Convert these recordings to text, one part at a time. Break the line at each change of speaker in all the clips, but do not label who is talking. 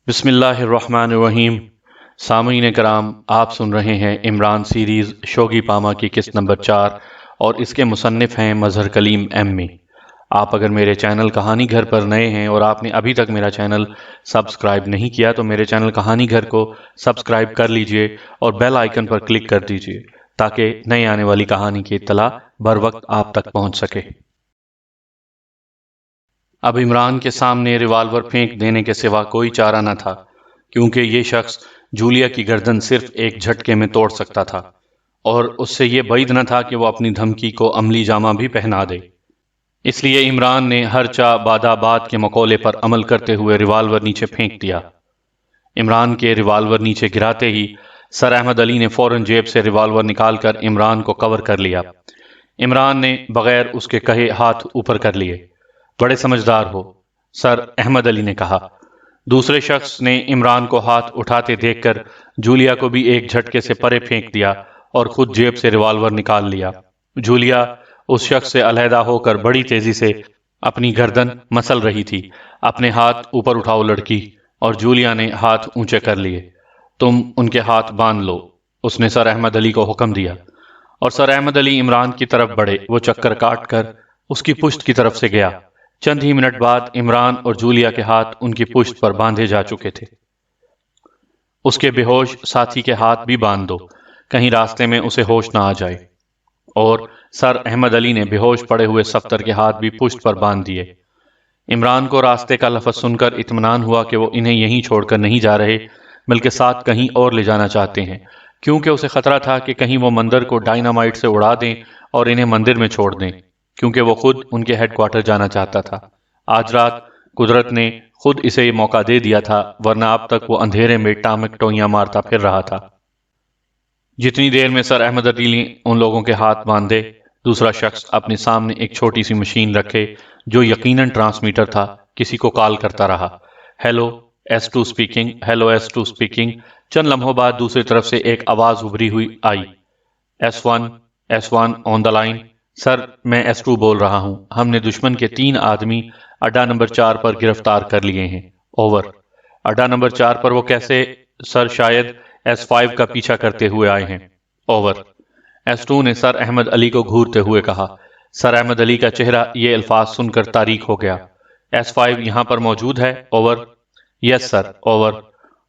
بسم اللہ الرحمن الرحیم۔ سامعین کرام، آپ سن رہے ہیں عمران سیریز شوگی پاما کی قسط نمبر 4 اور اس کے مصنف ہیں مظہر کلیم ایم۔ آپ اگر میرے چینل کہانی گھر پر نئے ہیں اور آپ نے ابھی تک میرا چینل سبسکرائب نہیں کیا تو میرے چینل کہانی گھر کو سبسکرائب کر لیجئے اور بیل آئیکن پر کلک کر دیجئے تاکہ نئے آنے والی کہانی کی اطلاع بر وقت آپ تک پہنچ سکے۔ اب عمران کے سامنے ریوالور پھینک دینے کے سوا کوئی چارہ نہ تھا، کیونکہ یہ شخص جولیا کی گردن صرف ایک جھٹکے میں توڑ سکتا تھا، اور اس سے یہ بعید نہ تھا کہ وہ اپنی دھمکی کو عملی جامہ بھی پہنا دے۔ اس لیے عمران نے ہر چا بادہ باد کے مقولے پر عمل کرتے ہوئے ریوالور نیچے پھینک دیا۔ عمران کے ریوالور نیچے گراتے ہی سر احمد علی نے فوراً جیب سے ریوالور نکال کر عمران کو کور کر لیا۔ عمران نے بغیر اس کے کہے ہاتھ اوپر کر لیے۔ بڑے سمجھدار ہو، سر احمد علی نے کہا۔ دوسرے شخص نے عمران کو ہاتھ اٹھاتے دیکھ کر جولیا کو بھی ایک جھٹکے سے پرے پھینک دیا اور خود جیب سے ریوالور نکال لیا۔ جولیا اس شخص سے علیحدہ ہو کر بڑی تیزی سے اپنی گردن مسل رہی تھی۔ اپنے ہاتھ اوپر اٹھاؤ لڑکی، اور جولیا نے ہاتھ اونچے کر لیے۔ تم ان کے ہاتھ باندھ لو، اس نے سر احمد علی کو حکم دیا، اور سر احمد علی عمران کی طرف بڑھے۔ وہ چکر کاٹ کر اس کی پشت کی طرف سے گیا۔ چند ہی منٹ بعد عمران اور جولیا کے ہاتھ ان کی پشت پر باندھے جا چکے تھے۔ اس کے بے ہوش ساتھی کے ہاتھ بھی باندھ دو، کہیں راستے میں اسے ہوش نہ آ جائے۔ اور سر احمد علی نے بے ہوش پڑے ہوئے صفدر کے ہاتھ بھی پشت پر باندھ دیے۔ عمران کو راستے کا لفظ سن کر اطمینان ہوا کہ وہ انہیں یہیں چھوڑ کر نہیں جا رہے، بلکہ ساتھ کہیں اور لے جانا چاہتے ہیں، کیونکہ اسے خطرہ تھا کہ کہیں وہ مندر کو ڈائنامائٹ سے اڑا دیں اور انہیں مندر میں چھوڑ دیں، کیونکہ وہ خود ان کے ہیڈ کوارٹر جانا چاہتا تھا۔ آج رات قدرت نے خود اسے یہ موقع دے دیا تھا، ورنہ اب تک وہ اندھیرے میں ٹامک ٹوئیاں مارتا پھر رہا تھا۔ جتنی دیر میں سر احمد علی نے ان لوگوں کے ہاتھ باندھے، دوسرا شخص اپنے سامنے ایک چھوٹی سی مشین رکھے جو یقیناً ٹرانسمیٹر تھا، کسی کو کال کرتا رہا۔ Hello S2 speaking, hello S2 speaking. چند لمحوں بعد دوسری طرف سے ایک آواز ابھری ہوئی آئی۔ S1 on the line. سر، میں S2 بول رہا ہوں۔ ہم نے دشمن کے 3 آدمی اڈا نمبر 4 پر گرفتار کر لیے ہیں۔ اوور۔ اڈا نمبر 4 پر وہ کیسے؟ سر، شاید S5 کا پیچھا کرتے ہوئے آئے ہیں۔ اوور۔ S2 نے سر احمد علی کو گھورتے ہوئے کہا۔ سر احمد علی کا چہرہ یہ الفاظ سن کر تاریک ہو گیا۔ S5 یہاں پر موجود ہے؟ اوور۔ یس سر۔ اوور۔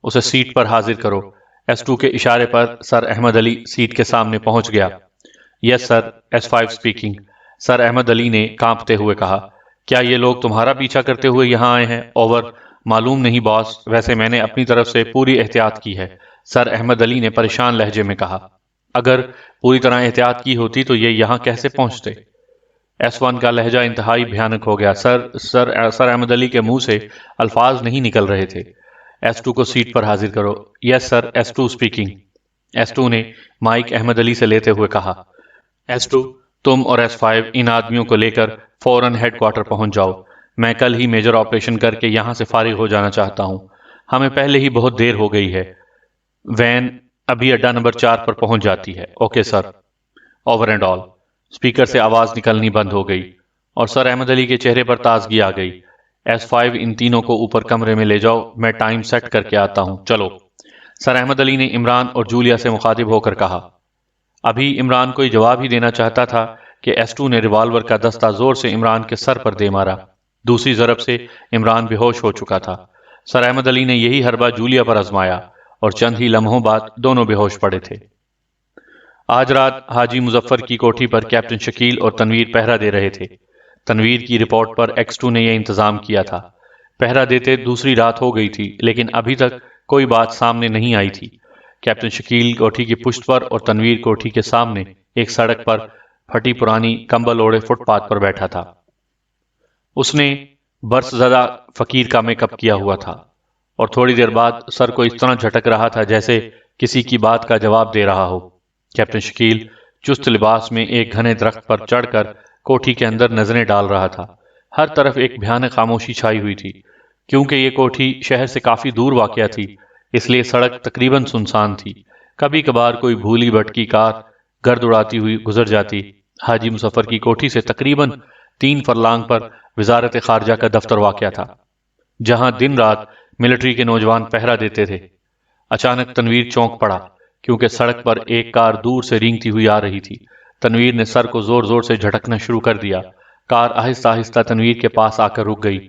اسے سیٹ پر حاضر کرو۔ S2 کے اشارے پر سر احمد علی سیٹ کے سامنے پہنچ گیا۔ یس سر۔ S5 speaking. سر احمد علی نے کانپتے ہوئے کہا، کیا یہ لوگ تمہارا پیچھا کرتے ہوئے یہاں آئے ہیں؟ اوور۔ معلوم نہیں باس، ویسے میں نے اپنی طرف سے پوری احتیاط کی ہے، سر احمد علی نے پریشان لہجے میں کہا۔ اگر پوری طرح احتیاط کی ہوتی تو یہ یہاں کیسے پہنچتے؟ S1 کا لہجہ انتہائی بھیانک ہو گیا۔ سر احمد علی کے منہ سے الفاظ نہیں نکل رہے تھے۔ S2 کو سیٹ پر حاضر کرو۔ یس سر۔ S2 speaking. S2 نے مائک احمد علی سے لیتے ہوئے کہا۔ S2، تم اور S5 ان آدمیوں کو لے کر فوراً ہیڈ کوارٹر پہنچ جاؤ۔ میں کل ہی میجر آپریشن کر کے یہاں سے فارغ ہو جانا چاہتا ہوں۔ ہمیں پہلے ہی بہت دیر ہو گئی ہے۔ وین ابھی اڈا نمبر 4 پر پہنچ جاتی ہے۔ Okay sir. Over and all. Speaker سے آواز نکلنی بند ہو گئی اور سر احمد علی کے چہرے پر تازگی آ گئی۔ S5 ان تینوں کو اوپر کمرے میں لے جاؤ، میں ٹائم سیٹ کر کے آتا ہوں، چلو۔ سر احمد علی نے عمران اور جولیا سے مخاطب ہو کر کہا۔ ابھی عمران کوئی جواب ہی دینا چاہتا تھا کہ S2 نے ریوالور کا دستہ زور سے عمران کے سر پر دے مارا۔ دوسری ضرب سے عمران بے ہوش ہو چکا تھا۔ سر احمد علی نے یہی حربہ جولیا پر آزمایا اور چند ہی لمحوں بعد دونوں بے ہوش پڑے تھے۔ آج رات حاجی مظفر کی کوٹھی پر کیپٹن شکیل اور تنویر پہرا دے رہے تھے۔ تنویر کی رپورٹ پر X2 نے یہ انتظام کیا تھا۔ پہرا دیتے دوسری رات ہو گئی تھی، لیکن ابھی تک کوئی بات سامنے نہیں آئی تھی۔ کیپٹن شکیل کوٹھی کی پشت پر اور تنویر کوٹھی کے سامنے ایک سڑک پر پھٹی پرانی کمبل اوڑے فٹ پاتھ پر بیٹھا تھا۔ اس نے برس زدہ فقیر کا میک اپ کیا ہوا تھا اور تھوڑی دیر بعد سر کو اس طرح جھٹک رہا تھا جیسے کسی کی بات کا جواب دے رہا ہو۔ کیپٹن شکیل چست لباس میں ایک گھنے درخت پر چڑھ کر کوٹھی کے اندر نظریں ڈال رہا تھا۔ ہر طرف ایک بھیانک خاموشی چھائی ہوئی تھی۔ کیونکہ یہ کوٹھی شہر سے کافی دور واقع تھی، اس لیے سڑک تقریباً سنسان تھی۔ کبھی کبھار کوئی بھولی بھٹکی کار گرد اڑاتی ہوئی گزر جاتی۔ حاجی مظفر کی کوٹھی سے تقریباً 3 فرلانگ پر وزارت خارجہ کا دفتر واقع تھا، جہاں دن رات ملٹری کے نوجوان پہرا دیتے تھے۔ اچانک تنویر چونک پڑا کیونکہ سڑک پر ایک کار دور سے رینگتی ہوئی آ رہی تھی۔ تنویر نے سر کو زور زور سے جھٹکنا شروع کر دیا۔ کار آہستہ آہستہ تنویر کے پاس آ کر رک گئی۔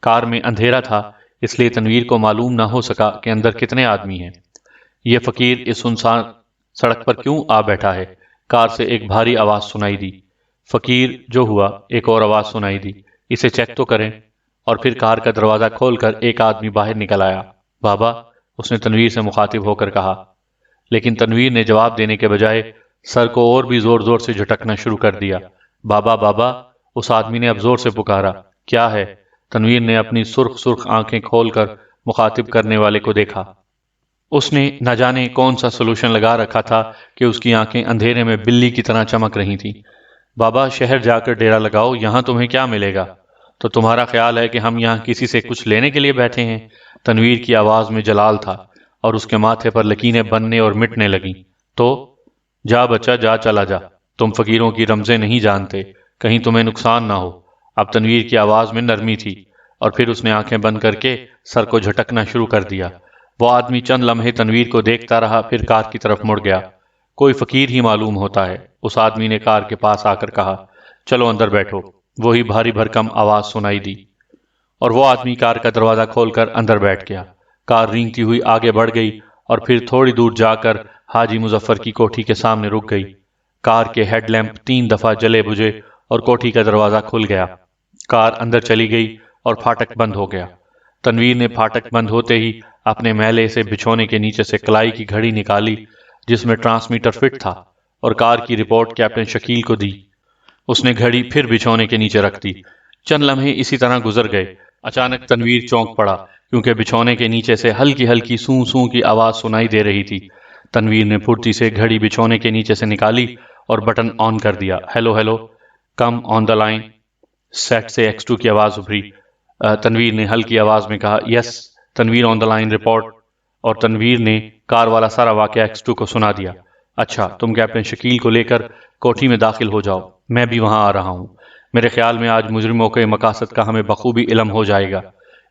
کار میں اندھیرا تھا، اس لیے تنویر کو معلوم نہ ہو سکا کہ اندر کتنے آدمی ہیں۔ یہ فقیر اس سنسان سڑک پر کیوں آ بیٹھا ہے؟ کار سے ایک بھاری آواز سنائی دی۔ فقیر جو ہوا، ایک اور آواز سنائی دی، اسے چیک تو کریں۔ اور پھر کار کا دروازہ کھول کر ایک آدمی باہر نکل آیا۔ بابا، اس نے تنویر سے مخاطب ہو کر کہا، لیکن تنویر نے جواب دینے کے بجائے سر کو اور بھی زور زور سے جھٹکنا شروع کر دیا۔ بابا بابا، اس آدمی نے اب زور سے پکارا۔ کیا ہے؟ تنویر نے اپنی سرخ سرخ آنکھیں کھول کر مخاطب کرنے والے کو دیکھا۔ اس نے نہ جانے کون سا سلوشن لگا رکھا تھا کہ اس کی آنکھیں اندھیرے میں بلی کی طرح چمک رہی تھیں۔ بابا، شہر جا کر ڈیرا لگاؤ، یہاں تمہیں کیا ملے گا؟ تو تمہارا خیال ہے کہ ہم یہاں کسی سے کچھ لینے کے لیے بیٹھے ہیں؟ تنویر کی آواز میں جلال تھا اور اس کے ماتھے پر لکیریں بننے اور مٹنے لگیں۔ تو جا بچہ جا، چلا جا، تم فقیروں کی رمزیں نہیں جانتے، کہیں تمہیں نقصان نہ ہو۔ اب تنویر کی آواز میں نرمی تھی اور پھر اس نے آنکھیں بند کر کے سر کو جھٹکنا شروع کر دیا۔ وہ آدمی چند لمحے تنویر کو دیکھتا رہا، پھر کار کی طرف مڑ گیا۔ کوئی فقیر ہی معلوم ہوتا ہے، اس آدمی نے کار کے پاس آ کر کہا۔ چلو اندر بیٹھو۔ وہی بھاری بھرکم آواز سنائی دی اور وہ آدمی کار کا دروازہ کھول کر اندر بیٹھ گیا۔ کار رینگتی ہوئی آگے بڑھ گئی اور پھر تھوڑی دور جا کر حاجی مظفر کی کوٹھی کے سامنے رک گئی۔ کار کے ہیڈ لیمپ 3 دفعہ جلے بجھے اور کوٹھی کا دروازہ کھل گیا۔ کار اندر چلی گئی اور پھاٹک بند ہو گیا۔ تنویر نے پھاٹک بند ہوتے ہی اپنے میلے سے بچھونے کے نیچے سے کلائی کی گھڑی نکالی جس میں ٹرانسمیٹر فٹ تھا اور کار کی رپورٹ کیپٹن شکیل کو دی۔ اس نے گھڑی پھر بچھونے کے نیچے رکھ دی۔ چند لمحے اسی طرح گزر گئے۔ اچانک تنویر چونک پڑا کیونکہ بچھونے کے نیچے سے ہلکی ہلکی سوں سوں کی آواز سنائی دے رہی تھی۔ تنویر نے پھرتی سے گھڑی بچھونے کے نیچے سے نکالی اور بٹن آن کر دیا۔ Hello hello, come on the line, seat سے X2 کی آواز ابھری۔ تنویر نے ہلکی آواز میں کہا، یس تنویر آن دا لائن، رپورٹ۔ اور تنویر نے کار والا سارا واقعہ X2 کو سنا دیا۔ اچھا، تم کیپٹن شکیل کو لے کر کوٹھی میں داخل ہو جاؤ، میں بھی وہاں آ رہا ہوں۔ میرے خیال میں آج مجرموں کے مقاصد کا ہمیں بخوبی علم ہو جائے گا۔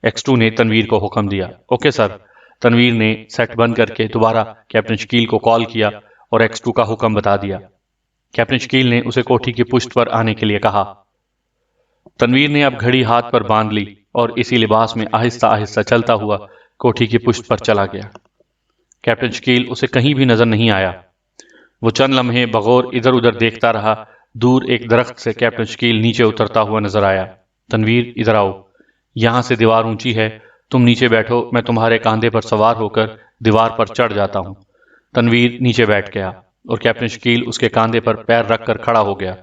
X2 نے تنویر کو حکم دیا۔ Okay sir. تنویر نے سیٹ بند کر کے دوبارہ کیپٹن شکیل کو کال کیا اور X2 کا حکم بتا دیا۔ کیپٹن شکیل نے اسے کوٹھی کی پشت پر آنے کے لیے کہا۔ تنویر نے اب گھڑی ہاتھ پر باندھ لی اور اسی لباس میں آہستہ آہستہ چلتا ہوا کوٹھی کی پشت پر چلا گیا۔ کیپٹن شکیل اسے کہیں بھی نظر نہیں آیا۔ وہ چند لمحے بغور ادھر ادھر دیکھتا رہا۔ دور ایک درخت سے کیپٹن شکیل نیچے اترتا ہوا نظر آیا۔ تنویر، ادھر آؤ، یہاں سے دیوار اونچی ہے، تم نیچے بیٹھو، میں تمہارے کاندھے پر سوار ہو کر دیوار پر چڑھ جاتا ہوں۔ تنویر نیچے بیٹھ گیا اور کیپٹن شکیل اس کے کاندھے پر پیر رکھ کر کھڑا ہو گیا۔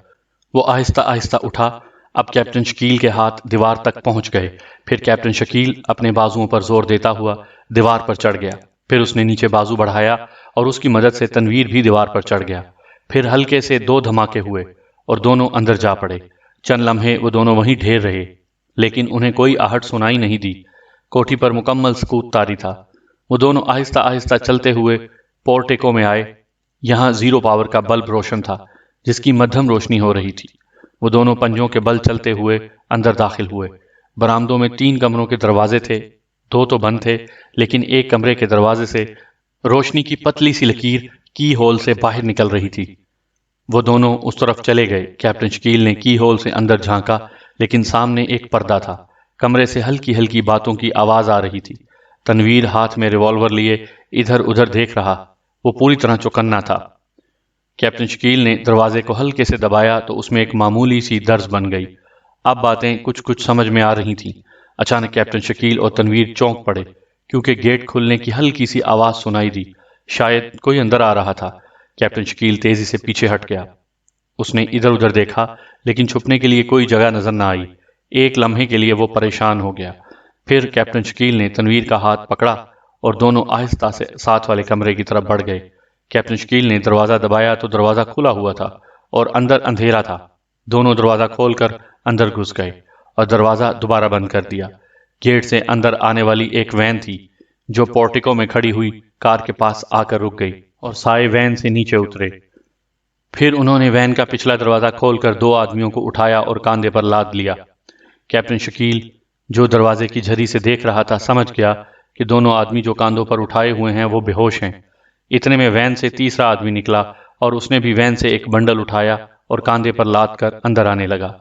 وہ آہستہ آہستہ اٹھا۔ اب کیپٹن شکیل کے ہاتھ دیوار تک پہنچ گئے۔ پھر کیپٹن شکیل اپنے بازوؤں پر زور دیتا ہوا دیوار پر چڑھ گیا۔ پھر اس نے نیچے بازو بڑھایا اور اس کی مدد سے تنویر بھی دیوار پر چڑھ گیا۔ پھر ہلکے سے 2 دھماکے ہوئے اور دونوں اندر جا پڑے۔ چند لمحے وہ دونوں وہیں ڈھیر رہے لیکن انہیں کوئی آہٹ سنائی نہیں دی۔ کوٹھی پر مکمل سکوت طاری تھا۔ وہ دونوں آہستہ آہستہ چلتے ہوئے پورٹیکو میں آئے۔ یہاں 0 پاور کا بلب روشن تھا جس کی مدھم روشنی ہو رہی تھی۔ وہ دونوں پنجوں کے بل چلتے ہوئے اندر داخل ہوئے۔ برآمدوں میں 3 کمروں کے دروازے تھے، 2 تو بند تھے لیکن ایک کمرے کے دروازے سے روشنی کی پتلی سی لکیر کی ہول سے باہر نکل رہی تھی۔ وہ دونوں اس طرف چلے گئے۔ کیپٹن شکیل نے کی ہول سے اندر جھانکا لیکن سامنے ایک پردہ تھا۔ کمرے سے ہلکی ہلکی باتوں کی آواز آ رہی تھی۔ تنویر ہاتھ میں ریوالور لیے ادھر ادھر دیکھ رہا۔ وہ پوری طرح چوکنا تھا۔ کیپٹن شکیل نے دروازے کو ہلکے سے دبایا تو اس میں ایک معمولی سی درز بن گئی۔ اب باتیں کچھ سمجھ میں آ رہی تھیں۔ اچانک کیپٹن شکیل اور تنویر چونک پڑے کیونکہ گیٹ کھلنے کی ہلکی سی آواز سنائی دی۔ شاید کوئی اندر آ رہا تھا۔ کیپٹن شکیل تیزی سے پیچھے ہٹ گیا۔ اس نے ادھر ادھر دیکھا لیکن چھپنے کے لیے کوئی جگہ نظر نہ آئی۔ ایک لمحے کے لیے وہ پریشان ہو گیا۔ پھر کیپٹن شکیل نے تنویر کا ہاتھ پکڑا اور دونوں آہستہ سے ساتھ والے کمرے کی طرف بڑھ گئے۔ کیپٹن شکیل نے دروازہ دبایا تو دروازہ کھلا ہوا تھا اور اندر اندھیرا تھا۔ دونوں دروازہ کھول کر اندر گھس گئے اور دروازہ دوبارہ بند کر دیا۔ گیٹ سے اندر آنے والی ایک وین تھی جو پورٹیکو میں کھڑی ہوئی کار کے پاس آ کر رک گئی اور سائے وین سے نیچے اترے۔ پھر انہوں نے وین کا پچھلا دروازہ کھول کر 2 آدمیوں کو اٹھایا اور کاندھے پر لاد لیا۔ کیپٹن شکیل جو دروازے کی جھری سے دیکھ رہا تھا سمجھ گیا کہ دونوں آدمی جو کاندھوں پر اٹھائے ہوئے ہیں وہ بے ہوش ہیں۔ اتنے میں وین سے تیسرا آدمی نکلا اور اس نے بھی وین سے ایک بنڈل اٹھایا اور کاندھے پر لاد کر اندر آنے لگا۔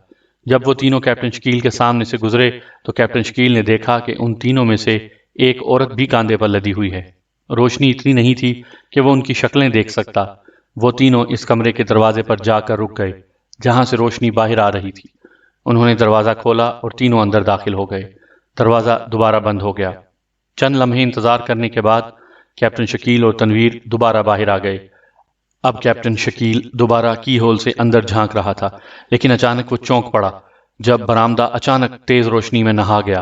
جب وہ تینوں کیپٹن شکیل کے سامنے سے گزرے تو کیپٹن شکیل نے دیکھا کہ ان تینوں میں سے ایک عورت بھی کاندھے پر لدی ہوئی ہے۔ روشنی اتنی نہیں تھی کہ وہ ان کی شکلیں دیکھ سکتا۔ وہ تینوں اس کمرے کے دروازے پر جا کر رک گئے جہاں سے روشنی باہر آ رہی تھی۔ انہوں نے دروازہ کھولا اور تینوں اندر داخل ہو گئے۔ دروازہ دوبارہ بند ہو گیا۔ چند لمحے انتظار کرنے کے بعد کیپٹن شکیل اور تنویر دوبارہ باہر آ گئے۔ اب کیپٹن شکیل دوبارہ کی ہول سے اندر جھانک رہا تھا، لیکن اچانک وہ چونک پڑا جب برآمدہ اچانک تیز روشنی میں نہا گیا۔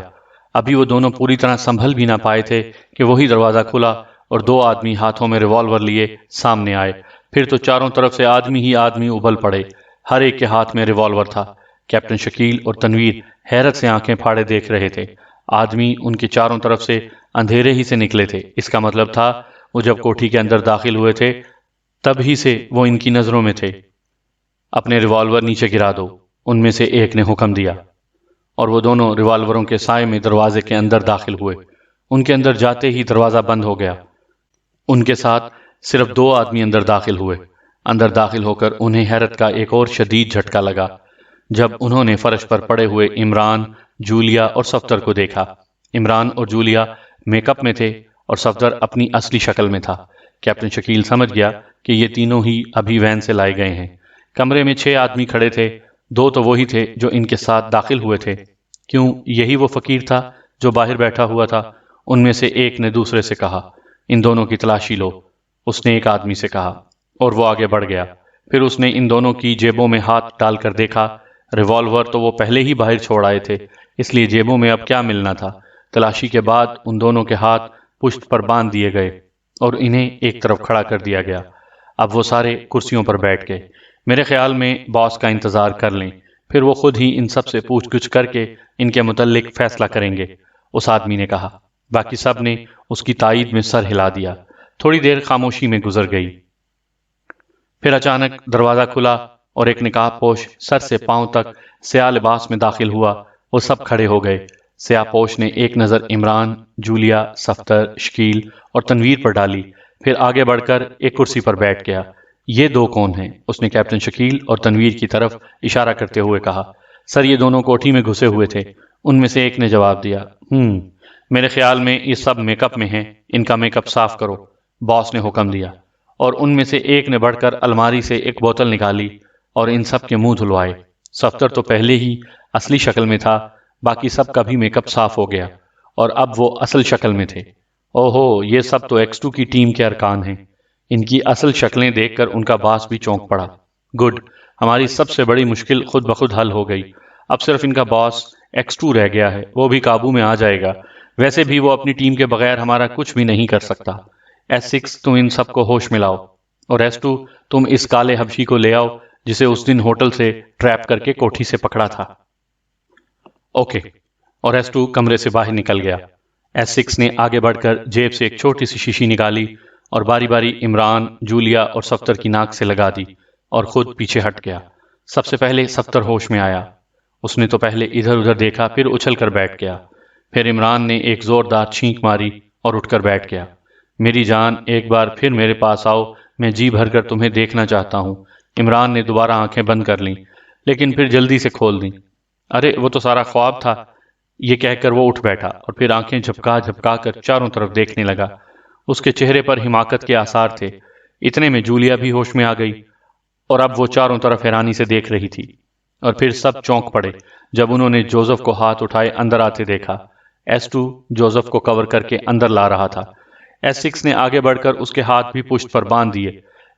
ابھی وہ دونوں پوری طرح سنبھل بھی نہ پائے تھے کہ وہی دروازہ کھلا اور دو آدمی ہاتھوں میں ریوالور لیے سامنے آئے۔ پھر تو چاروں طرف سے آدمی ہی آدمی ابھل پڑے، ہر ایک کے ہاتھ میں ریوالور تھا۔ کیپٹن شکیل اور تنویر حیرت سے آنکھیں پھاڑے دیکھ رہے تھے۔ آدمی ان کے چاروں طرف سے اندھیرے ہی سے نکلے تھے۔ اس کا مطلب تھا وہ جب کوٹھی کے اندر داخل ہوئے تھے تب ہی سے وہ ان کی نظروں میں تھے۔ اپنے ریوالور نیچے گرا دو، ان میں سے ایک نے حکم دیا، اور وہ دونوں ریوالوروں کے سائے میں دروازے کے اندر داخل ہوئے۔ ان کے اندر جاتے ہی دروازہ بند ہو گیا۔ ان کے ساتھ صرف دو آدمی اندر داخل ہوئے۔ اندر داخل ہو کر انہیں حیرت کا ایک اور شدید جھٹکا لگا جب انہوں نے فرش پر پڑے ہوئے عمران، جولیا اور صفدر کو دیکھا۔ عمران اور جولیا میک اپ میں تھے اور صفدر اپنی اصلی شکل میں تھا۔ کیپٹن شکیل سمجھ گیا کہ یہ تینوں ہی ابھی وین سے لائے گئے ہیں۔ کمرے میں 6 آدمی کھڑے تھے، 2 تو وہی تھے جو ان کے ساتھ داخل ہوئے تھے۔ کیوں یہی وہ فقیر تھا جو باہر بیٹھا ہوا تھا؟ ان میں سے ایک نے دوسرے سے کہا، ان دونوں کی تلاشی لو۔ اس نے ایک آدمی سے کہا اور وہ آگے بڑھ گیا۔ پھر اس نے ان دونوں کی جیبوں میں ہاتھ ڈال کر دیکھا۔ ریوالور تو وہ پہلے ہی باہر چھوڑ آئے تھے، اس لیے جیبوں میں اب کیا ملنا تھا۔ تلاشی کے بعد ان دونوں کے ہاتھ پشت پر باندھ دیے گئے اور انہیں ایک طرف کھڑا کر دیا گیا۔ اب وہ سارے کرسیوں پر بیٹھ گئے۔ میرے خیال میں باس کا انتظار کر لیں، پھر وہ خود ہی ان سب سے پوچھ گچھ کر کے ان کے متعلق فیصلہ کریں گے، اس آدمی نے کہا۔ باقی سب نے اس کی تائید میں سر ہلا دیا۔ تھوڑی دیر خاموشی میں گزر گئی۔ پھر اچانک دروازہ کھلا اور ایک نقاب پوش سر سے پاؤں تک سیاہ لباس میں داخل ہوا۔ وہ سب کھڑے ہو گئے۔ سیاہ پوش نے ایک نظر عمران، جولیا، صفدر، شکیل اور تنویر پر ڈالی، پھر آگے بڑھ کر ایک کرسی پر بیٹھ گیا۔ یہ دو کون ہیں؟ اس نے کیپٹن شکیل اور تنویر کی طرف اشارہ کرتے ہوئے کہا۔ سر یہ دونوں کوٹھی میں گھسے ہوئے تھے، ان میں سے ایک نے جواب دیا۔ میرے خیال میں یہ سب میک اپ میں ہیں، ان کا میک اپ صاف کرو، باس نے حکم دیا۔ اور ان میں سے ایک نے بڑھ کر الماری سے ایک بوتل نکالی اور ان سب کے منہ دھلوائے۔ صفدر تو پہلے ہی اصلی شکل میں تھا، باقی سب کا بھی میک اپ صاف ہو گیا اور اب وہ اصل شکل میں تھے۔ اوہو، یہ سب تو X2 کی ٹیم کے ارکان ہیں۔ ان کی اصل شکلیں دیکھ کر ان کا باس بھی چونک پڑا۔ گڈ، ہماری سب سے بڑی مشکل خود بخود حل ہو گئی۔ اب صرف ان کا باس X2 رہ گیا ہے، وہ بھی قابو میں آ جائے گا۔ ویسے بھی وہ اپنی ٹیم کے بغیر ہمارا کچھ بھی نہیں کر سکتا۔ S6 تم ان سب کو ہوش میں لاؤ، اور S2 تم اس کالے حبشی کو لے آؤ جسے اس دن ہوٹل سے ٹریپ کر کے کوٹھی سے پکڑا تھا۔ اوکے، اور S2 کمرے سے باہر نکل گیا۔ S6 نے آگے بڑھ کر جیب سے ایک چھوٹی سی شیشی نکالی اور باری باری عمران، جولیا اور صفدر کی ناک سے لگا دی اور خود پیچھے ہٹ گیا۔ سب سے پہلے صفدر ہوش میں آیا۔ اس نے تو پہلے ادھر ادھر دیکھا، پھر اچھل کر بیٹھ گیا۔ پھر عمران نے ایک زوردار چھینک ماری اور اٹھ کر بیٹھ گیا۔ میری جان، ایک بار پھر میرے پاس آؤ، میں جی بھر کر تمہیں دیکھنا چاہتا ہوں۔ عمران نے دوبارہ آنکھیں بند کر لیں، لیکن پھر جلدی سے کھول دیں۔ ارے وہ تو سارا خواب تھا، یہ کہہ کر وہ اٹھ بیٹھا اور پھر آنکھیں جھپکا جھپکا کر چاروں طرف دیکھنے لگا۔ اس کے چہرے پر حماقت کے آثار تھے۔ اتنے میں جولیا بھی ہوش میں آ گئی اور اب وہ چاروں طرف حیرانی سے دیکھ رہی تھی۔ اور پھر سب چونک پڑے جب انہوں نے جوزف کو ہاتھ اٹھائے اندر آتے دیکھا۔ S2 جوزف کو کور کر کے اندر لا رہا تھا۔ S6 نے آگے بڑھ کر اس کے ہاتھ بھی پشت پر باندھ دیے۔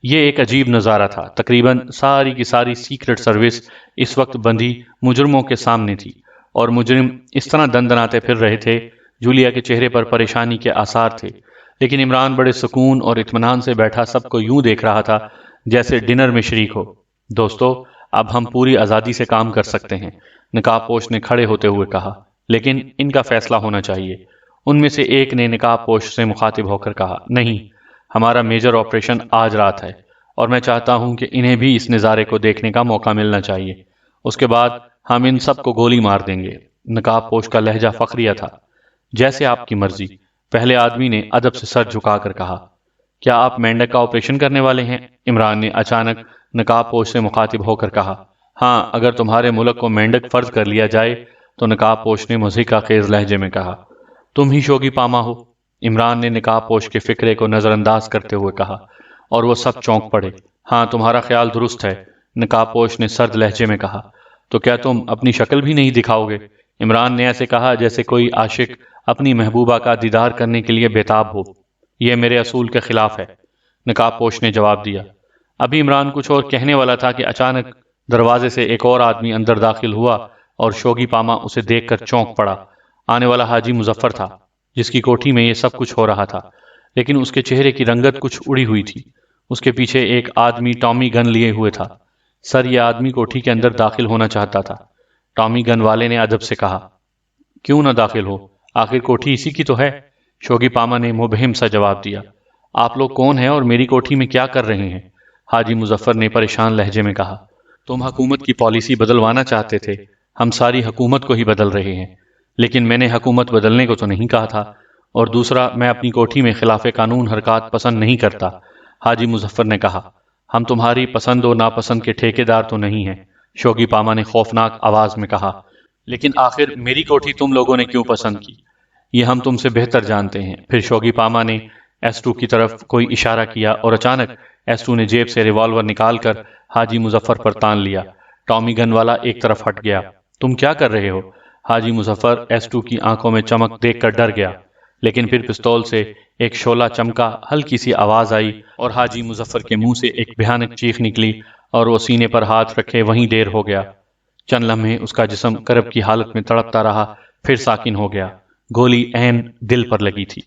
یہ ایک عجیب نظارہ تھا۔ تقریباً ساری کی ساری سیکرٹ سروس اس وقت بندھی مجرموں کے سامنے تھی اور مجرم اس طرح دندناتے پھر رہے تھے۔ جولیا کے چہرے پر پریشانی کے آثار تھے، لیکن عمران بڑے سکون اور اطمینان سے بیٹھا سب کو یوں دیکھ رہا تھا جیسے ڈنر میں شریک ہو۔ دوستو، اب ہم پوری آزادی سے کام کر سکتے ہیں، نقاب پوش نے کھڑے ہوتے ہوئے کہا، لیکن ان کا فیصلہ ہونا چاہیے۔ ان میں سے ایک نے نقاب پوش سے مخاطب ہو کر کہا، نہیں، ہمارا میجر آپریشن آج رات ہے اور میں چاہتا ہوں کہ انہیں بھی اس نظارے کو دیکھنے کا موقع ملنا چاہیے۔ اس کے بعد ہم ان سب کو گولی مار دیں گے۔ نقاب پوش کا لہجہ فخریہ تھا۔ جیسے آپ کی مرضی، پہلے آدمی نے ادب سے سر جھکا کر کہا، کیا آپ مینڈک کا آپریشن کرنے والے ہیں؟ عمران نے اچانک نقاب پوش سے مخاطب ہو کر کہا، ہاں، اگر تمہارے ملک کو مینڈک فرض کر لیا جائے، تو نقاب پوش نے مضحکہ خیز لہجے میں کہا، تم ہی شوگی پاما ہو؟ عمران نے نقاب پوش کے فکرے کو نظر انداز کرتے ہوئے کہا، اور وہ سب چونک پڑے۔ ہاں، تمہارا خیال درست ہے، نقاب پوش نے سرد لہجے میں کہا، تو کیا تم اپنی شکل بھی نہیں دکھاؤ گے؟ عمران نے ایسے کہا جیسے کوئی عاشق اپنی محبوبہ کا دیدار کرنے کے لیے بےتاب ہو۔ یہ میرے اصول کے خلاف ہے، نقاب پوش نے جواب دیا۔ ابھی عمران کچھ اور کہنے والا تھا کہ اچانک دروازے سے ایک اور آدمی اندر داخل ہوا اور شوگی پاما اسے دیکھ کر چونک پڑا۔ آنے والا حاجی مظفر تھا، جس کی کوٹھی میں یہ سب کچھ ہو رہا تھا، لیکن اس کے چہرے کی رنگت کچھ اڑی ہوئی تھی۔ اس کے پیچھے ایک آدمی ٹامی گن لیے ہوئے تھا۔ سر، یہ آدمی کوٹھی کے اندر داخل ہونا چاہتا تھا، ٹامی گن والے نے ادب سے کہا۔ کیوں نہ داخل ہو؟ آخر کوٹھی اسی کی تو ہے، شوگی پاما نے مبہم سا جواب دیا۔ آپ لوگ کون ہیں اور میری کوٹھی میں کیا کر رہے ہیں؟ حاجی مظفر نے پریشان لہجے میں کہا۔ تم حکومت کی پالیسی بدلوانا چاہتے تھے، ہم ساری حکومت کو ہی بدل رہے ہیں، لیکن میں نے حکومت بدلنے کو تو نہیں کہا تھا، اور دوسرا، میں اپنی کوٹھی میں خلاف قانون حرکات پسند نہیں کرتا۔ حاجی مظفر نے کہا۔ ہم تمہاری پسند و ناپسند کے ٹھیکیدار تو نہیں ہیں، شوگی پاما نے خوفناک آواز میں کہا، لیکن آخر میری کوٹھی تم لوگوں نے کیوں پسند کی، یہ ہم تم سے بہتر جانتے ہیں۔ پھر شوگی پاما نے ایسٹو کی طرف کوئی اشارہ کیا اور اچانک ایسٹو نے جیب سے ریوالور نکال کر حاجی مظفر پر تان لیا۔ ٹامی گن والا ایک طرف ہٹ گیا۔ تم کیا کر رہے ہو؟ حاجی مظفر ایسٹو کی آنکھوں میں چمک دیکھ کر ڈر گیا، لیکن پھر پستول سے ایک شعلہ چمکا، ہلکی سی آواز آئی اور حاجی مظفر کے منہ سے ایک بھیانک چیخ نکلی اور وہ سینے پر ہاتھ رکھے وہیں ڈیر ہو گیا۔ چند لمحے اس کا جسم کرب کی حالت میں تڑپتا رہا، پھر ساکن ہو گیا۔ گولی عین دل پر لگی تھی۔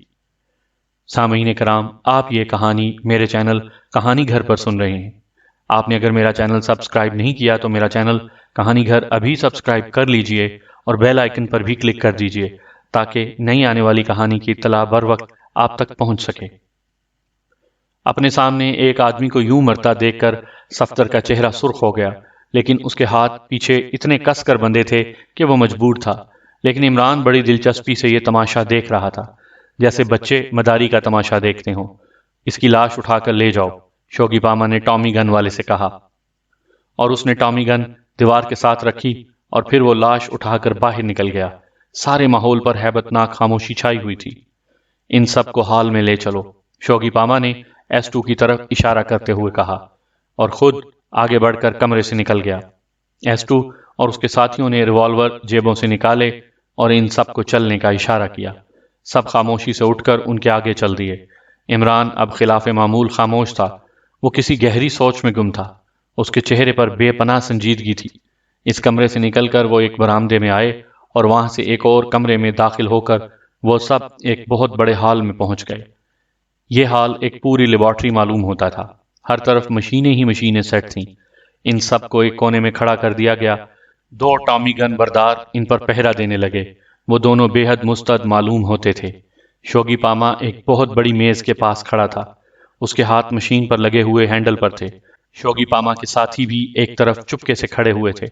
سامعین کرام، آپ یہ کہانی میرے چینل کہانی گھر پر سن رہے ہیں۔ آپ نے اگر میرا چینل سبسکرائب نہیں کیا تو میرا چینل کہانی گھر ابھی سبسکرائب کر لیجئے اور بیل آئیکن پر بھی کلک کر دیجئے تاکہ نئی آنے والی کہانی کی اطلاع بر وقت آپ تک پہنچ سکے۔ اپنے سامنے ایک آدمی کو یوں مرتا دیکھ کر صفدر کا چہرہ سرخ ہو گیا، لیکن اس کے ہاتھ پیچھے اتنے کس کر بندھے تھے کہ وہ مجبور تھا۔ لیکن عمران بڑی دلچسپی سے یہ تماشا دیکھ رہا تھا، جیسے بچے مداری کا تماشا دیکھتے ہوں۔ اس کی لاش اٹھا کر لے جاؤ، شوگی پاما نے ٹامی گن والے سے کہا، اور اس نے ٹامی گن دیوار کے ساتھ رکھی اور پھر وہ لاش اٹھا کر باہر نکل گیا۔ سارے ماحول پر ہیبت ناک خاموشی چھائی ہوئی تھی۔ ان سب کو ہال میں لے چلو، شوگی پاما نے ایسٹو کی طرف اشارہ کرتے ہوئے کہا، اور خود آگے بڑھ کر کمرے سے نکل گیا۔ ایسٹو اور اس کے ساتھیوں نے ریوالور جیبوں سے نکالے اور ان سب کو چلنے کا اشارہ کیا۔ سب خاموشی سے اٹھ کر ان کے آگے چل دیے۔ عمران اب خلاف معمول خاموش تھا، وہ کسی گہری سوچ میں گم تھا۔ اس کے چہرے پر بے پناہ سنجیدگی تھی۔ اس کمرے سے نکل کر وہ ایک برآمدے میں آئے اور وہاں سے ایک اور کمرے میں داخل ہو کر وہ سب ایک بہت بڑے ہال میں پہنچ گئے۔ یہ ہال ایک پوری لیبارٹری معلوم ہوتا تھا، ہر طرف مشینیں ہی مشینیں سیٹ تھیں۔ ان سب کو ایک کونے میں کھڑا کر دیا گیا۔ دو ٹامی گن بردار ان پر پہرا دینے لگے۔ وہ دونوں بے حد مستعد معلوم ہوتے تھے۔ شوگی پاما ایک بہت بڑی میز کے پاس کھڑا تھا، اس کے ہاتھ مشین پر لگے ہوئے ہینڈل پر تھے۔ شوگی پاما کے ساتھی بھی ایک طرف چپکے سے کھڑے ہوئے تھے۔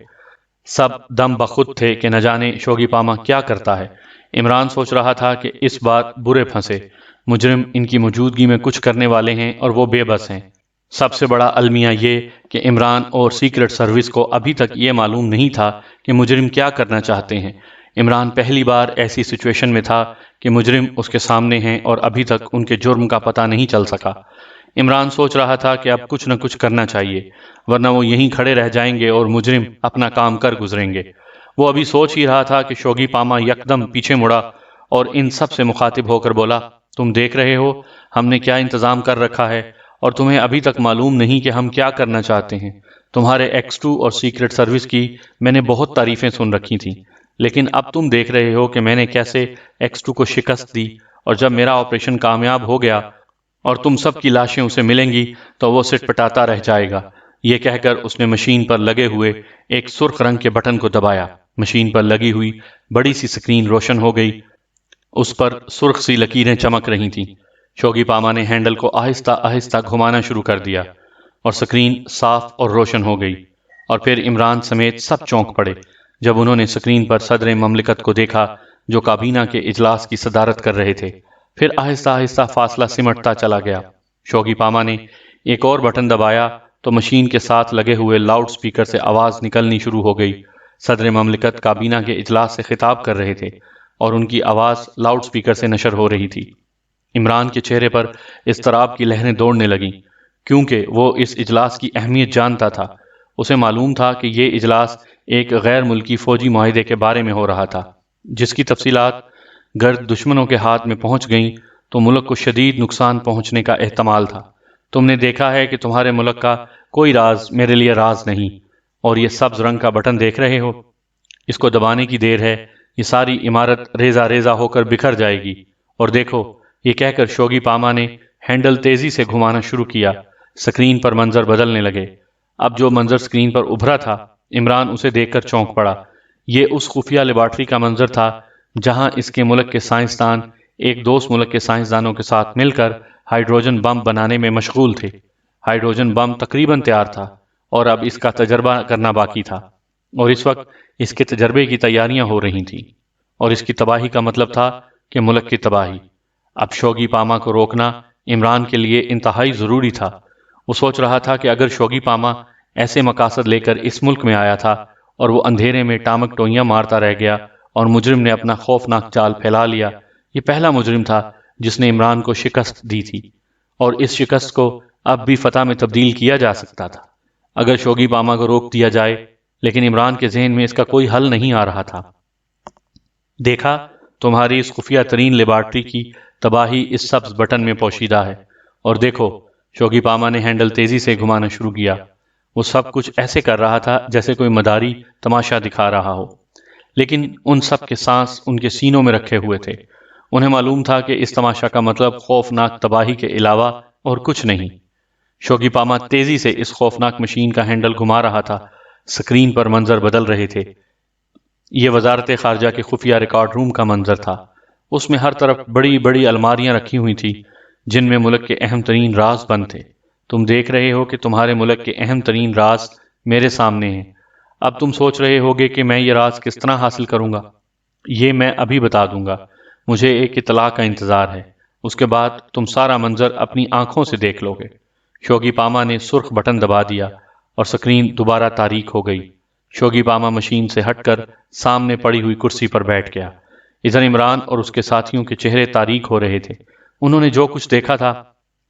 سب دم بخود تھے کہ نہ جانے شوگی پاما کیا کرتا ہے۔ عمران سوچ رہا تھا کہ اس بار برے پھنسے، مجرم ان کی موجودگی میں کچھ کرنے والے ہیں اور وہ بے بس ہیں۔ سب سے بڑا المیہ یہ کہ عمران اور سیکرٹ سروس کو ابھی تک یہ معلوم نہیں تھا کہ مجرم کیا کرنا چاہتے ہیں۔ عمران پہلی بار ایسی سچویشن میں تھا کہ مجرم اس کے سامنے ہیں اور ابھی تک ان کے جرم کا پتہ نہیں چل سکا۔ عمران سوچ رہا تھا کہ اب کچھ نہ کچھ کرنا چاہیے، ورنہ وہ یہیں کھڑے رہ جائیں گے اور مجرم اپنا کام کر گزریں گے۔ وہ ابھی سوچ ہی رہا تھا کہ شوگی پاما یکدم پیچھے مڑا اور ان سب سے مخاطب ہو کر بولا، تم دیکھ رہے ہو ہم نے کیا انتظام کر رکھا ہے، اور تمہیں ابھی تک معلوم نہیں کہ ہم کیا کرنا چاہتے ہیں۔ تمہارے ایکس 2 اور سیکرٹ سروس کی میں نے بہت تعریفیں سن رکھی تھیں، لیکن اب تم دیکھ رہے ہو کہ میں نے کیسے ایکس 2 کو شکست دی، اور جب میرا آپریشن کامیاب ہو گیا اور تم سب کی لاشیں اسے ملیں گی تو وہ سٹ پٹاتا رہ جائے گا۔ یہ کہہ کر اس نے مشین پر لگے ہوئے ایک سرخ رنگ کے بٹن کو دبایا۔ مشین پر لگی ہوئی بڑی سی سکرین روشن ہو گئی، اس پر سرخ سی لکیریں چمک رہی تھیں۔ شوگی پاما نے ہینڈل کو آہستہ آہستہ گھمانا شروع کر دیا اور سکرین صاف اور روشن ہو گئی، اور پھر عمران سمیت سب چونک پڑے جب انہوں نے سکرین پر صدر مملکت کو دیکھا جو کابینہ کے اجلاس کی صدارت کر رہے تھے۔ پھر آہستہ آہستہ فاصلہ سمٹتا چلا گیا۔ شوگی پاما نے ایک اور بٹن دبایا تو مشین کے ساتھ لگے ہوئے لاؤڈ سپیکر سے آواز نکلنی شروع ہو گئی۔ صدر مملکت کابینہ کے اجلاس سے خطاب کر رہے تھے اور ان کی آواز لاؤڈ سپیکر سے نشر ہو رہی تھی۔ عمران کے چہرے پر اضطراب کی لہریں دوڑنے لگیں، کیونکہ وہ اس اجلاس کی اہمیت جانتا تھا۔ اسے معلوم تھا کہ یہ اجلاس ایک غیر ملکی فوجی معاہدے کے بارے میں ہو رہا تھا، جس کی تفصیلات گرد دشمنوں کے ہاتھ میں پہنچ گئیں تو ملک کو شدید نقصان پہنچنے کا احتمال تھا۔ تم نے دیکھا ہے کہ تمہارے ملک کا کوئی راز میرے لیے راز نہیں، اور یہ سبز رنگ کا بٹن دیکھ رہے ہو، اس کو دبانے کی دیر ہے، یہ ساری عمارت ریزہ ریزہ ہو کر بکھر جائے گی۔ اور دیکھو، یہ کہہ کر شوگی پاما نے ہینڈل تیزی سے گھمانا شروع کیا۔ سکرین پر منظر بدلنے لگے۔ اب جو منظر سکرین پر ابھرا تھا، عمران اسے دیکھ کر چونک پڑا۔ یہ اس خفیہ لیبارٹری کا منظر تھا جہاں اس کے ملک کے سائنسدان ایک دوست ملک کے سائنسدانوں کے ساتھ مل کر ہائیڈروجن بم بنانے میں مشغول تھے۔ ہائیڈروجن بم تقریباً تیار تھا اور اب اس کا تجربہ کرنا باقی تھا، اور اس وقت اس کے تجربے کی تیاریاں ہو رہی تھیں، اور اس کی تباہی کا مطلب تھا کہ ملک کی تباہی۔ اب شوگی پاما کو روکنا عمران کے لیے انتہائی ضروری تھا۔ وہ سوچ رہا تھا کہ اگر شوگی پاما ایسے مقاصد لے کر اس ملک میں آیا تھا اور وہ اندھیرے میں ٹامک ٹوئیاں مارتا رہ گیا اور مجرم نے اپنا خوفناک چال پھیلا لیا، یہ پہلا مجرم تھا جس نے عمران کو شکست دی تھی، اور اس شکست کو اب بھی فتح میں تبدیل کیا جا سکتا تھا اگر شوگی پاما کو روک دیا جائے۔ لیکن عمران کے ذہن میں اس کا کوئی حل نہیں آ رہا تھا۔ دیکھا، تمہاری اس خفیہ ترین لیبارٹری کی تباہی اس سبز بٹن میں پوشیدہ ہے، اور دیکھو، شوگی پاما نے ہینڈل تیزی سے گھمانا شروع کیا۔ وہ سب کچھ ایسے کر رہا تھا جیسے کوئی مداری تماشا دکھا رہا ہو، لیکن ان سب کے سانس ان کے سینوں میں رکھے ہوئے تھے۔ انہیں معلوم تھا کہ اس تماشا کا مطلب خوفناک تباہی کے علاوہ اور کچھ نہیں۔ شوگی پاما تیزی سے اس خوفناک مشین کا ہینڈل گھما رہا تھا۔ سکرین پر منظر بدل رہے تھے۔ یہ وزارت خارجہ کے خفیہ ریکارڈ روم کا منظر تھا۔ اس میں ہر طرف بڑی بڑی الماریاں رکھی ہوئی تھی جن میں ملک کے اہم ترین راز بند تھے۔ تم دیکھ رہے ہو کہ تمہارے ملک کے اہم ترین راز میرے سامنے ہیں۔ اب تم سوچ رہے ہوگے کہ میں یہ راز کس طرح حاصل کروں گا۔ یہ میں ابھی بتا دوں گا، مجھے ایک اطلاع کا انتظار ہے، اس کے بعد تم سارا منظر اپنی آنکھوں سے دیکھ لو گے۔ شوگی پاما نے سرخ بٹن دبا دیا اور سکرین دوبارہ تاریک ہو گئی۔ شوگی پاما مشین سے ہٹ کر سامنے پڑی ہوئی کرسی پر بیٹھ گیا۔ ادھر عمران اور اس کے ساتھیوں کے چہرے تاریک ہو رہے تھے۔ انہوں نے جو کچھ دیکھا تھا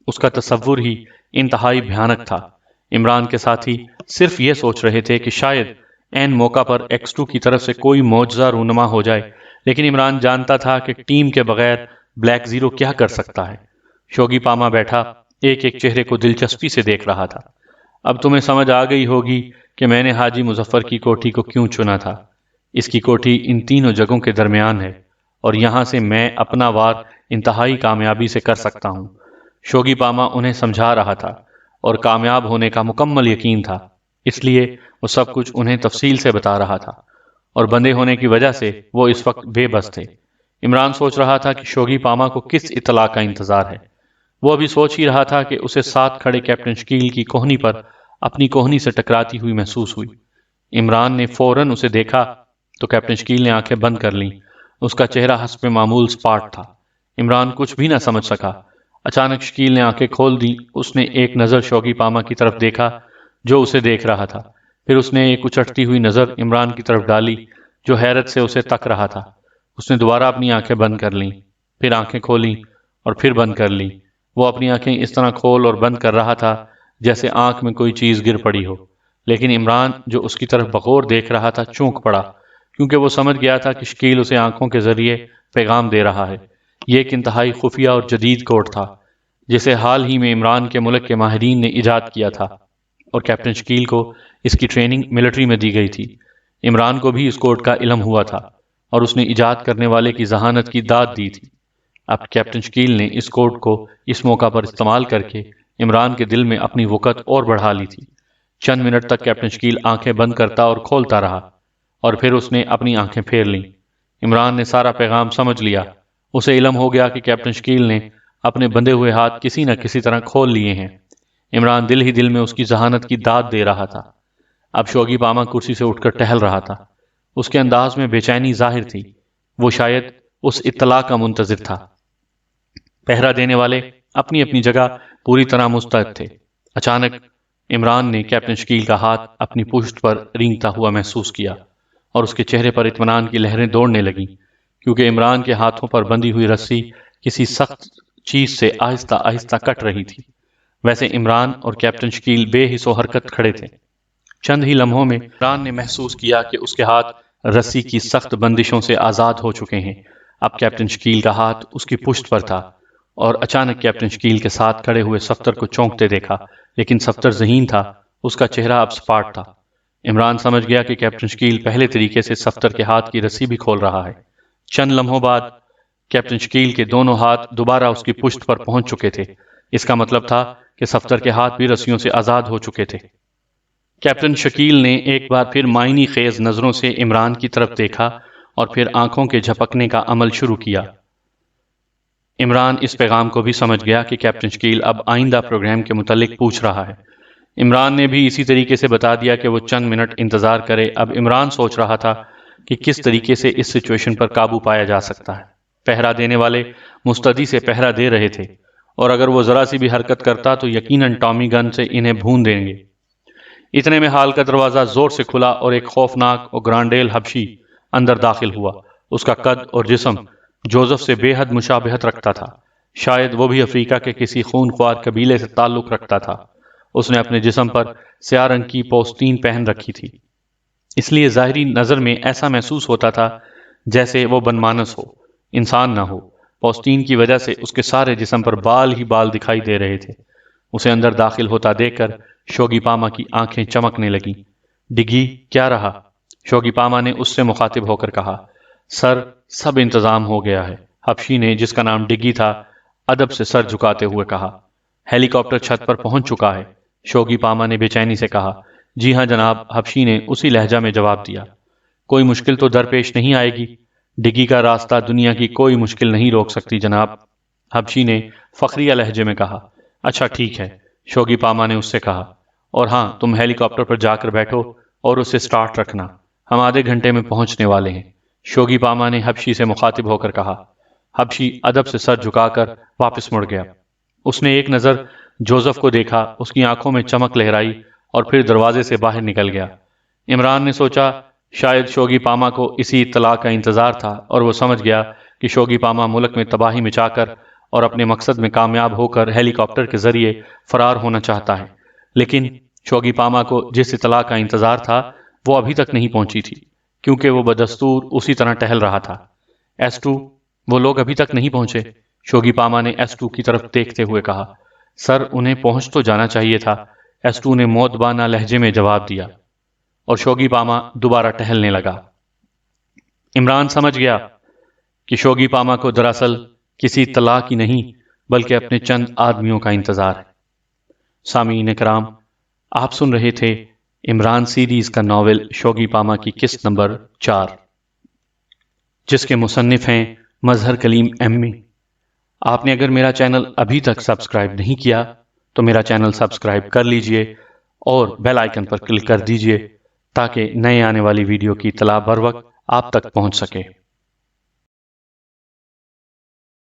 اس کا تصور ہی انتہائی بھیانک تھا۔ عمران کے ساتھی صرف یہ سوچ رہے تھے کہ شاید عین موقع پر X2 کی طرف سے کوئی معجزہ رونما ہو جائے، لیکن عمران جانتا تھا کہ ٹیم کے بغیر بلیک زیرو کیا کر سکتا ہے۔ شوگی پاما بیٹھا ایک ایک چہرے کو دلچسپی سے دیکھ رہا تھا۔ اب تمہیں سمجھ آ گئی ہوگی کہ میں نے حاجی مظفر کی کوٹھی کو کیوں چنا تھا۔ اس کی کوٹھی ان تینوں جگہوں کے درمیان ہے، اور یہاں سے میں اپنا وار انتہائی کامیابی سے کر سکتا ہوں۔ شوگی پاما انہیں سمجھا رہا تھا اور کامیاب ہونے کا مکمل یقین تھا، اس لیے وہ سب کچھ انہیں تفصیل سے بتا رہا تھا، اور بندے ہونے کی وجہ سے وہ اس وقت بے بس تھے۔ عمران سوچ رہا تھا کہ شوگی پاما کو کس اطلاع کا انتظار ہے۔ وہ ابھی سوچ ہی رہا تھا کہ اسے ساتھ کھڑے کیپٹن شکیل کی کوہنی پر اپنی کوہنی سے ٹکراتی ہوئی محسوس ہوئی۔ عمران نے فوراً اسے دیکھا تو کیپٹن شکیل نے آنکھیں بند کر لیں۔ اس کا چہرہ حسب معمول سپاٹ تھا۔ عمران کچھ بھی نہ سمجھ سکا۔ اچانک شکیل نے آنکھیں کھول دی۔ اس نے ایک نظر شوگی پاما کی طرف دیکھا جو اسے دیکھ رہا تھا، پھر اس نے ایک اچٹتی ہوئی نظر عمران کی طرف ڈالی جو حیرت سے اسے تک رہا تھا۔ اس نے دوبارہ اپنی آنکھیں بند کر لیں، پھر آنکھیں کھولیں اور پھر بند کر لیں۔ وہ اپنی آنکھیں اس طرح کھول اور بند کر رہا تھا جیسے آنکھ میں کوئی چیز گر پڑی ہو، لیکن عمران جو اس کی طرف بغور دیکھ رہا تھا چونک پڑا، کیونکہ وہ سمجھ گیا تھا کہ شکیل اسے آنکھوں کے ذریعے پیغام دے رہا ہے۔ یہ ایک انتہائی خفیہ اور جدید کوڈ تھا جسے حال ہی میں عمران کے ملک کے ماہرین نے ایجاد کیا تھا، اور کیپٹن شکیل کو اس کی ٹریننگ ملٹری میں دی گئی تھی۔ عمران کو بھی اس کوڈ کا علم ہوا تھا اور اس نے ایجاد کرنے والے کی ذہانت کی داد دی تھی۔ اب کیپٹن شکیل نے اس کوڈ کو اس موقع پر استعمال کر کے عمران کے دل میں اپنی وقت اور بڑھا لی تھی۔ چند منٹ تک کیپٹن شکیل آنکھیں بند کرتا اور کھولتا رہا، اور پھر اس نے اپنی آنکھیں پھیر لیں۔ عمران نے سارا پیغام سمجھ لیا۔ اسے علم ہو گیا کہ کیپٹن شکیل نے اپنے بندھے ہوئے ہاتھ کسی نہ کسی طرح کھول لیے ہیں۔ عمران دل ہی دل میں اس کی ذہانت کی داد دے رہا تھا۔ اب شوگی پاما کرسی سے اٹھ کر ٹہل رہا تھا۔ اس کے انداز میں بے چینی ظاہر تھی۔ وہ شاید اس اطلاع کا منتظر تھا۔ پہرا دینے والے اپنی اپنی جگہ پوری طرح مستعد تھے۔ اچانک عمران نے کیپٹن شکیل کا ہاتھ اپنی پشت پر رینگتا ہوا محسوس کیا اور اس کے چہرے پر اطمینان کی لہریں دوڑنے لگیں، کیونکہ عمران کے ہاتھوں پر بندھی ہوئی رسی کسی سخت چیز سے آہستہ آہستہ کٹ رہی تھی۔ ویسے عمران اور کیپٹن شکیل بے حس و حرکت کھڑے تھے۔ چند ہی لمحوں میں عمران نے محسوس کیا کہ اس کے ہاتھ رسی کی سخت بندشوں سے آزاد ہو چکے ہیں۔ اب کیپٹن شکیل کا ہاتھ اس کی پشت پر تھا اور اچانک کیپٹن شکیل کے ساتھ کھڑے ہوئے صفدر کو چونکتے دیکھا، لیکن صفدر ذہین تھا، اس کا چہرہ اب سپاٹ تھا۔ عمران سمجھ گیا کہ کیپٹن شکیل پہلے طریقے سے صفدر کے ہاتھ کی رسی بھی کھول رہا ہے۔ چند لمحوں بعد کیپٹن شکیل کے دونوں ہاتھ دوبارہ اس کی پشت پر پہنچ چکے تھے۔ اس کا مطلب تھا کہ صفدر کے ہاتھ بھی رسیوں سے آزاد ہو چکے تھے۔ کیپٹن شکیل نے ایک بار پھر معنی خیز نظروں سے عمران کی طرف دیکھا اور پھر آنکھوں کے جھپکنے کا عمل شروع کیا۔ عمران اس پیغام کو بھی سمجھ گیا کہ کیپٹن شکیل اب آئندہ پروگرام کے متعلق پوچھ رہا ہے۔ عمران نے بھی اسی طریقے سے بتا دیا کہ وہ چند منٹ انتظار کرے۔ اب عمران سوچ رہا تھا کہ کس طریقے سے اس سچویشن پر قابو پایا جا سکتا ہے۔ پہرا دینے والے مستعدی سے پہرا دے رہے تھے اور اگر وہ ذرا سی بھی حرکت کرتا تو یقیناً ٹامی گن سے انہیں بھون دیں گے۔ اتنے میں ہال کا دروازہ زور سے کھلا اور ایک خوفناک اور گرانڈیل حبشی اندر داخل ہوا۔ اس کا قد اور جسم جوزف سے بے حد مشابہت رکھتا تھا، شاید وہ بھی افریقہ کے کسی خونخوار قبیلے سے تعلق رکھتا تھا۔ اس نے اپنے جسم پر سیاہ رنگ کی پوستین پہن رکھی تھی، اس لیے ظاہری نظر میں ایسا محسوس ہوتا تھا جیسے وہ بنمانس ہو، انسان نہ ہو۔ پوستین کی وجہ سے اس کے سارے جسم پر بال ہی بال دکھائی دے رہے تھے۔ اسے اندر داخل ہوتا دیکھ کر شوگی پاما کی آنکھیں چمکنے لگیں۔ ڈگی کیا رہا؟ شوگی پاما نے اس سے مخاطب ہو کر کہا۔ سر، سب انتظام ہو گیا ہے، حبشی نے جس کا نام ڈگی تھا ادب سے سر جھکاتے ہوئے کہا۔ ہیلی کاپٹر چھت پر پہنچ چکا ہے، شوگی پاما نے بے چینی سے کہا۔ جی ہاں جناب، حبشی نے اسی لہجہ میں جواب دیا۔ کوئی مشکل تو درپیش نہیں آئے گی؟ ڈگی کا راستہ دنیا کی کوئی مشکل نہیں روک سکتی جناب، حبشی نے فخریہ لہجے میں کہا۔ اچھا ٹھیک ہے، شوگی پاما نے اس سے کہا، اور ہاں تم ہیلی کاپٹر پر جا کر بیٹھو اور اسے سٹارٹ رکھنا، ہم آدھے گھنٹے میں پہنچنے والے ہیں، شوگی پاما نے حبشی سے مخاطب ہو کر کہا۔ حبشی ادب سے سر جھکا کر واپس مڑ گیا۔ اس نے ایک نظر جوزف کو دیکھا، اس کی آنکھوں میں چمک لہرائی اور پھر دروازے سے باہر نکل گیا۔ عمران نے سوچا شاید شوگی پاما کو اسی اطلاع کا انتظار تھا اور وہ سمجھ گیا کہ شوگی پاما ملک میں تباہی مچا کر اور اپنے مقصد میں کامیاب ہو کر ہیلی کاپٹر کے ذریعے فرار ہونا چاہتا ہے، لیکن شوگی پاما کو جس اطلاع کا انتظار تھا وہ ابھی تک نہیں پہنچی تھی، کیونکہ وہ بدستور اسی طرح ٹہل رہا تھا۔ S2، وہ لوگ ابھی تک نہیں پہنچے؟ شوگی پاما نے S2 کی طرف دیکھتے ہوئے کہا۔ سر، انہیں پہنچ تو جانا چاہیے تھا، S2 نے مودبانہ لہجے میں جواب دیا، اور شوگی پاما دوبارہ ٹہلنے لگا۔ عمران سمجھ گیا کہ شوگی پاما کو دراصل کسی اطلاع کی نہیں بلکہ اپنے چند آدمیوں کا انتظار ہے۔ سامعین کرام، آپ سن رہے تھے عمران سیریز کا ناول شوگی پاما کی قسط نمبر 4، جس کے مصنف ہیں مظہر کلیم امی۔ آپ نے اگر میرا چینل ابھی تک سبسکرائب نہیں کیا تو میرا چینل سبسکرائب کر لیجئے اور بیل آئیکن پر کلک کر دیجئے تاکہ نئے آنے والی ویڈیو کی اطلاع بر وقت آپ تک پہنچ سکے۔